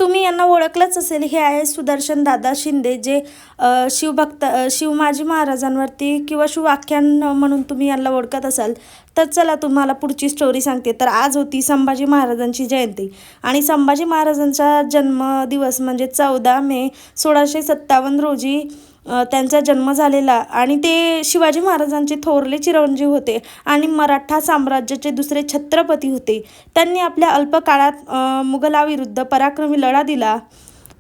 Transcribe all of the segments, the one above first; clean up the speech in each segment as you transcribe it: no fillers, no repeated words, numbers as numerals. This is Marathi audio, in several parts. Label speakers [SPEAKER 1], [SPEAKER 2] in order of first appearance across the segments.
[SPEAKER 1] तुम्ही यांना ओळखलंच असेल, हे आहे सुदर्शन दादा शिंदे, जे शिवमाजी महाराजांवरती किंवा शिवाख्यान म्हणून तुम्ही यांना ओळखत असाल. तर चला तुम्हाला पुढची स्टोरी सांगते. तर आज होती संभाजी महाराजांची जयंती आणि संभाजी महाराजांचा जन्मदिवस म्हणजे 14 मे 1657 रोजी त्यांचा जन्म झालेला आणि ते शिवाजी महाराजांचे थोरले चिरंजीव होते आणि मराठा साम्राज्याचे दुसरे छत्रपती होते. त्यांनी आपल्या अल्प काळात मुघलाविरुद्ध पराक्रमी लढा दिला.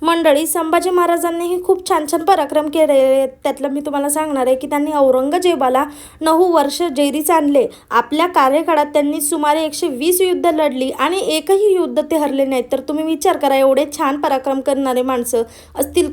[SPEAKER 1] मंडळी, संभाजी महाराजांनीही खूप छान छान पराक्रम केले. त्यातलं मी तुम्हाला सांगणार आहे की त्यांनी औरंगजेबाला 9 वर्ष जेरीस आणले. आपल्या कार्यकाळात त्यांनी सुमारे 120 युद्ध लढली आणि एकही युद्ध ते हरले नाहीत. तर तुम्ही विचार करा, एवढे छान पराक्रम करणारे माणसं असतील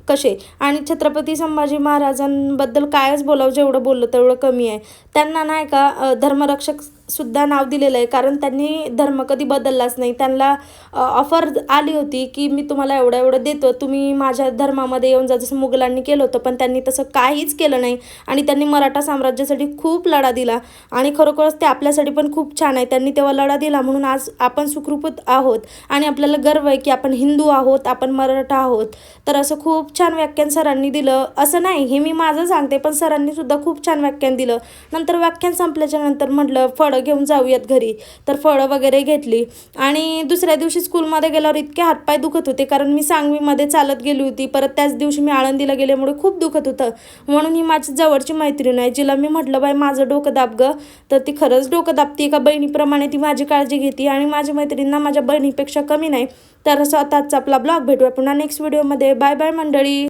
[SPEAKER 1] कसे. आणि छत्रपती संभाजी महाराजांबद्दल कायच बोलावं, जेवढं बोललं तेवढं कमी आहे. त्यांना नाही का धर्मरक्षक सुद्धा नाव दिलेलं आहे, कारण त्यांनी धर्म कधी बदललाच नाही. त्यांना ऑफर आली होती की मी तुम्हाला एवढं देतो, तुम्ही माझ्या धर्मामध्ये येऊन जा, जसं मुघलांनी केलं होतं. पण त्यांनी तसं काहीच केलं नाही आणि त्यांनी मराठा साम्राज्यासाठी खूप लढा दिला आणि खरोखरच ते आपल्यासाठी पण खूप छान आहे. त्यांनी तेव्हा लढा दिला म्हणून आज आपण सुखरूप आहोत आणि आपल्याला गर्व आहे की आपण हिंदू आहोत, आपण मराठा आहोत. तर असं खूप छान व्याख्यान सरांनी दिलं. असं नाही, हे मी माझं सांगते, पण सरांनी सुद्धा खूप छान व्याख्यान दिलं. नंतर व्याख्यान संपल्याच्या नंतर म्हटलं फळं घेऊन जाऊयात घरी. तर फळं वगैरे घेतली आणि दुसऱ्या दिवशी स्कूलमध्ये गेल्यावर इतके हातपाय दुखत होते, कारण मी सांगवीमध्ये चालत गेली होती. परत त्याच दिवशी मी आळंदीला गेल्यामुळे खूप दुखत होतं. म्हणून ही माझी जवळची मैत्रीण आहे, जिला मी म्हटलं बाई माझं डोकं दाब गं. तर ती खरंच डोकं दाबती, एका बहिणीप्रमाणे ती माझी काळजी घेते आणि माझ्या मैत्रिणींना माझ्या बहिणीपेक्षा कमी नाही. तर स्वतःच आपला ब्लॉग भेटूया पुन्हा नेक्स्ट व्हिडिओमध्ये. बाय बाय मंडळी.